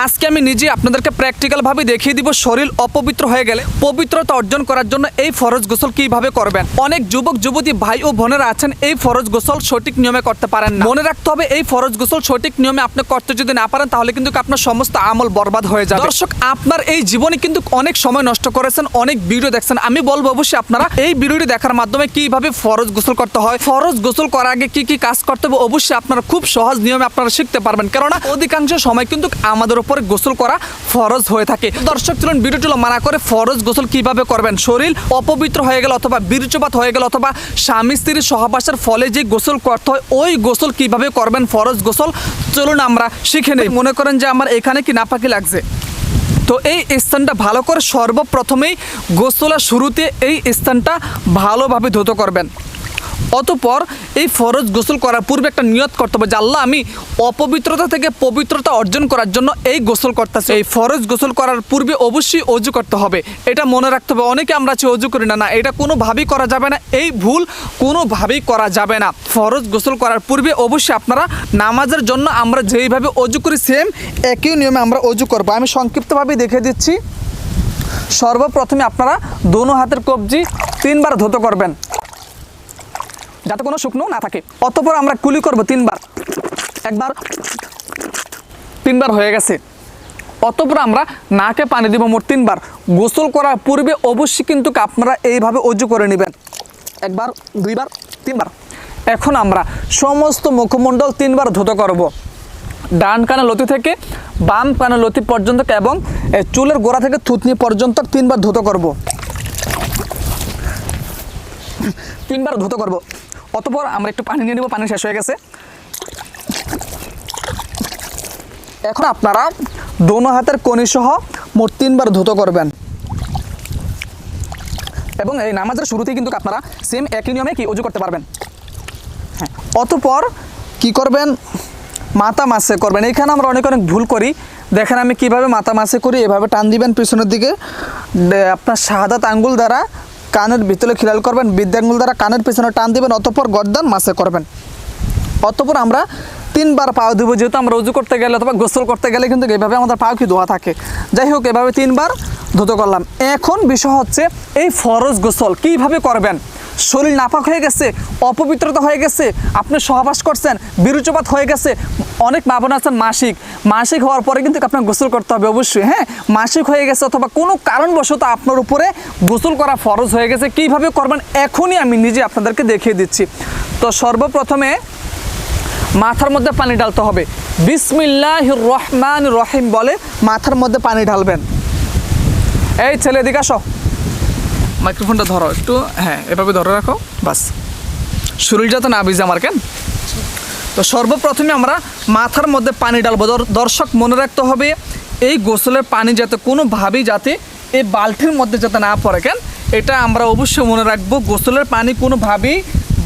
আজকে আমি নিজে আপনাদেরকে প্র্যাকটিক্যালভাবে দেখিয়ে দিব শরীর অপবিত্র হয়ে গেলে পবিত্রতা অর্জন করার জন্য এই ফরজ গোসল কিভাবে করবেন। অনেক যুবক যুবতী ভাই ও বোনেরা আছেন এই ফরজ গোসল সঠিক নিয়মে করতে পারেন না। মনে রাখতে হবে এই ফরজ গোসল সঠিক নিয়মে আপনি করতে যদি না পারেন তাহলে কিন্তু আপনার সমস্ত আমল বরবাদ হয়ে যাবে। দর্শক, আপনার এই জীবনে কিন্তু অনেক সময় নষ্ট করেছেন, অনেক ভিডিও দেখছেন। আমি বলবো অবশ্যই আপনারা এই ভিডিওটি দেখার মাধ্যমে কিভাবে ফরজ গোসল করতে হয়, ফরজ গোসল করার আগে কি কি কাজ করতে হবে অবশ্যই আপনারা খুব সহজ নিয়মে আপনারা শিখতে পারবেন। কেননা অধিকাংশ সময় কিন্তু আমাদের উপরে গোসল করা ফরজ হয়ে থাকে। দর্শক, চলুন ভিডিওটি মানা করে ফরজ গোসল কিভাবে করবেন। শরীর অপবিত্র হয়ে গেল অথবা বীর্যপাত হয়ে গেল অথবা স্বামী স্ত্রীর সহবাসের ফলে যে গোসল করতে হয় ওই গোসল কিভাবে করবেন ফরজ গোসল, চলুন আমরা শিখে নেই। মনে করেন যে আমার এখানে কি নাপাকি লাগছে, তো এই স্থানটা ভালো করে সর্বপ্রথমেই গোসলের শুরুতে এই স্থানটা ভালোভাবে ধৌত করবেন। অতঃপর এই ফরজ গোসল করার পূর্বে একটা নিয়ত করতে হবে যে আল্লাহ, আমি অপবিত্রতা থেকে পবিত্রতা অর্জন করার জন্য এই গোসল করতেছি। এই ফরজ গোসল করার পূর্বে অবশ্যই অজু করতে হবে, এটা মনে রাখতে হবে। অনেকে আমরা অজু করি না, এটা কোনোভাবেই করা যাবে না, এই ভুল কোনোভাবেই করা যাবে না। ফরজ গোসল করার পূর্বে অবশ্যই আপনারা নামাজের জন্য আমরা যেইভাবে অজু করি সেম একই নিয়মে আমরা অজু করবো। আমি সংক্ষিপ্তভাবে দেখে দিচ্ছি। সর্বপ্রথমে আপনারা দোনো হাতের কবজি 3 বার ধৌত করবেন যাতে কোনো শুকনো না থাকে। অতঃপর আমরা কুলি করব 3 বার, একবার 3 বার হয়ে গেছে। অতঃপর আমরা নাকে পানি দিব মোট 3 বার। গোসল করার পূর্বে অবশ্যই কিন্তু আপনারা এইভাবে অজু করে নেবেন, 1 বার 2 বার 3 বার। এখন আমরা সমস্ত মুখমণ্ডল 3 বার ধৌত করব, ডান কানে লতি থেকে বাম কানে লতি পর্যন্ত এবং চুলের গোড়া থেকে থুতনি পর্যন্ত 3 বার ধৌত করব, 3 বার ধৌত করব। অতঃপর আমরা একটু পানি নিয়ে নেব, পানি শেষ হয়ে গেছে। এখন আপনারা দোনো হাতের কনি সহ মোট 3 বার ধৌত করবেন এবং এই নামাজের শুরুতেই কিন্তু আপনারা সেম একই নিয়মে কি অজু করতে পারবেন। হ্যাঁ, অতঃপর কি করবেন, মাথা মাসে করবেন। এইখানে আমরা অনেক ভুল করি। দেখেন আমি কিভাবে মাথা মাসে করি। এভাবে টান দিবেন পিছনের দিকে, আপনার শাহাদাত আঙ্গুল দ্বারা কানের ভিতরে খিলাল করবেন, বৃদ্ধাঙ্গুল দ্বারা কানের পিছনে টান দিবেন, অতঃপর গর্দান মাসে করবেন। অতঃপর আমরা 3 বার পাও দিব, যেহেতু আমরা উজু করতে গেলে অথবা গোসল করতে গেলে কিন্তু এইভাবে আমাদের পাও কি ধোয়া থাকে। যাই হোক, এভাবে 3 বার ধৌত করলাম। এখন বিষয় হচ্ছে এই ফরজ গোসল কিভাবে করবেন। শরীর নাপাক হয়ে গেছে, অপবিত্রতা হয়ে গেছে, আপনি সহবাস করছেন, বীর্যপাত হয়ে গেছে। অনেক মা বোন আছেন মাসিক হওয়ার পরে কিন্তু আপনার গোসল করতে হবে অবশ্যই। হ্যাঁ, মাসিক হয়ে গেছে অথবা কোনো কারণবশত আপনার উপরে গোসল করা ফরজ হয়ে গেছে, কিভাবে করবেন এখনই আমি নিজে আপনাদেরকে দেখিয়ে দিচ্ছি। তো সর্বপ্রথমে মাথার মধ্যে পানি ঢালতে হবে। বিসমিল্লাহির রহমানির রহিম বলে মাথার মধ্যে পানি ঢালবেন। এই ছেলে এদিকে আসো, মাইক্রোফোনটা ধরো একটু, হ্যাঁ এভাবে ধরে রাখো, বাস শরীরটা তো না ভিজে আমার। কেন? তো সর্বপ্রথমে আমরা মাথার মধ্যে পানি ঢালবো। দর্শক, মনে রাখতে হবে এই গোসলের পানি যাতে কোনোভাবেই যাতে এই বালতির মধ্যে যাতে না পড়ে। কেন? এটা আমরা অবশ্যই মনে রাখবো, গোসলের পানি কোনোভাবেই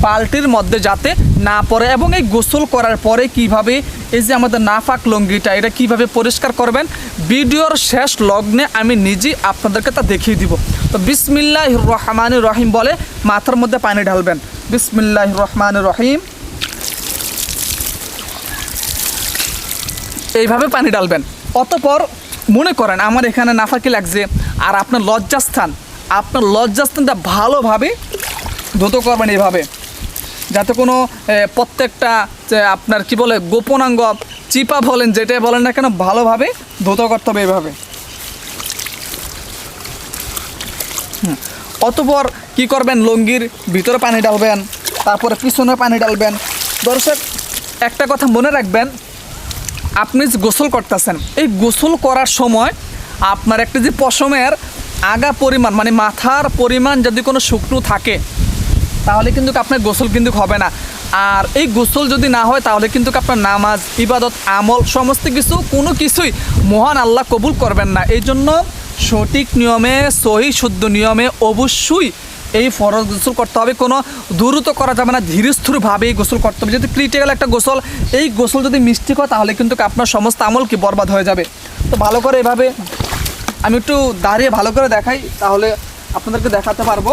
বালতির মধ্যে যাতে না পড়ে। এবং এই গোসল করার পরে কিভাবে এই যে আমাদের নাফাক লুঙ্গিটা এটা কিভাবে পরিষ্কার করবেন ভিডিওর শেষ লগ্নে আমি নিজে আপনাদেরকে তা দেখিয়ে দিব। তো বিসমিল্লাহির রহমানির রহিম বলে মাথার মধ্যে পানি ঢালবেন। বিসমিল্লাহির রহমানির রহিম, এইভাবে পানি ঢালবেন। অতঃপর মনে করেন আমার এখানে নাফাকি লাগছে আর আপনার লজ্জাস্থানটা ভালোভাবে ধৌত করবেন এইভাবে, যাতে কোনো প্রত্যেকটা আপনার কি বলে গোপনাঙ্গ চিপা বলেন যেটাই বলেন না কেন ভালোভাবে ধৌত করতে হবে এইভাবে। অতঃপর কি করবেন, লুঙ্গির ভিতরে পানি ঢালবেন, তারপরে পিছনে পানি ঢালবেন। দর্শক, একটা কথা মনে রাখবেন, আপনি যে গোসল করতেছেন এই গোসল করার সময় আপনার একটা যে পশমের আগা পরিমাণ মানে মাথার পরিমাণ যদি কোনো শুকনো থাকে তাহলে কিন্তু আপনার গোসল কিন্তু হবে না। আর এই গোসল যদি না হয় তাহলে কিন্তু আপনার নামাজ, ইবাদত, আমল সমস্ত কোনো কিছুই মহান আল্লাহ কবুল করবেন না। এই জন্য সঠিক নিয়মে সহি শুদ্ধ নিয়মে অবশ্যই এই ফরজ গোসল করতে হবে। কোনো দ্রুত করা যাবে না, ধীরস্থিরভাবেই গোসল করতে হবে। যেহেতু ক্রিটিক্যাল একটা গোসল, এই গোসল যদি মিস্টেক হয় তাহলে কিন্তু আপনার সমস্ত আমল কি বরবাদ হয়ে যাবে। তো ভালো করে এভাবে আমি একটু দাঁড়িয়ে ভালো করে দেখাই, তাহলে আপনাদেরকে দেখাতে পারবো।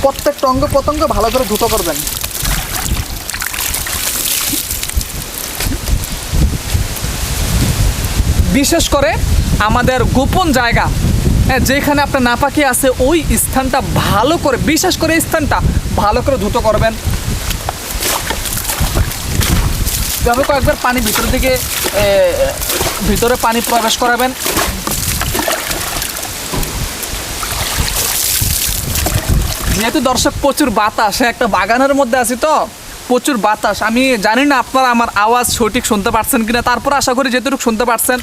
প্রত্যেকটা অঙ্গ প্রত্যঙ্গ ভালো করে ধুতো করবেন। বিশেষ করে আমাদের গোপন জায়গা, যেখানে আপনার নাপাকি আছে ওই স্থানটা ভালো করে, বিশেষ করে এই স্থানটা ভালো করে ধুতো করবেন। এভাবে কয়েকবার পানি ভিতরে পানি প্রবেশ করাবেন। যেহেতু দর্শক প্রচুর বাতাস, একটা বাগানের মধ্যে আছি তো প্রচুর বাতাস, আমি জানি না আপনারা আমার আওয়াজ সঠিক শুনতে পারছেন কিনা, তারপর আশা করি যেটুকু শুনতে পারছেন।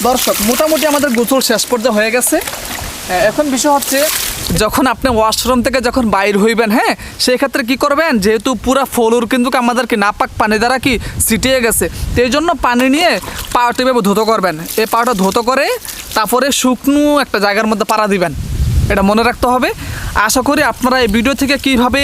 দর্শক মোটামুটি আমাদের গোসল শেষ পর্যায়ে হয়ে গেছে। এখন বিষয় হচ্ছে যখন আপনি ওয়াশরুম থেকে যখন বাইর হইবেন, হ্যাঁ সেই ক্ষেত্রে কি করবেন, যেহেতু পুরো ফ্লোর কিন্তু আমাদেরকে নাপাক পানি দ্বারা কি ছিটিয়ে গেছে, তো এই জন্য পানি নিয়ে পাটা এভাবে ধুতো করবেন। এই পাটা ধুতো করে তারপরে শুকনো একটা জায়গার মধ্যে পাড়া দিবেন, এটা মনে রাখতে হবে। আশা করি আপনারা এই ভিডিও থেকে কিভাবে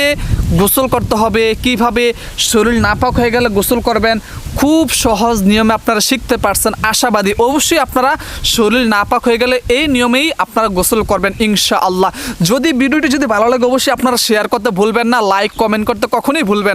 গোসল করতে হবে, কিভাবে শরীর নাপাক হয়ে গেলে গোসল করবেন, খুব সহজ নিয়মে আপনারা শিখতে পারছেন আশাবাদী। অবশ্যই আপনারা শরীর নাপাক হয়ে গেলে এই নিয়মেই আপনারা গোসল করবেন ইনশাআল্লাহ। যদি ভিডিওটি যদি ভালো লাগে অবশ্যই আপনারা শেয়ার করতে ভুলবেন না, লাইক কমেন্ট করতে কখনোই ভুলবেন না।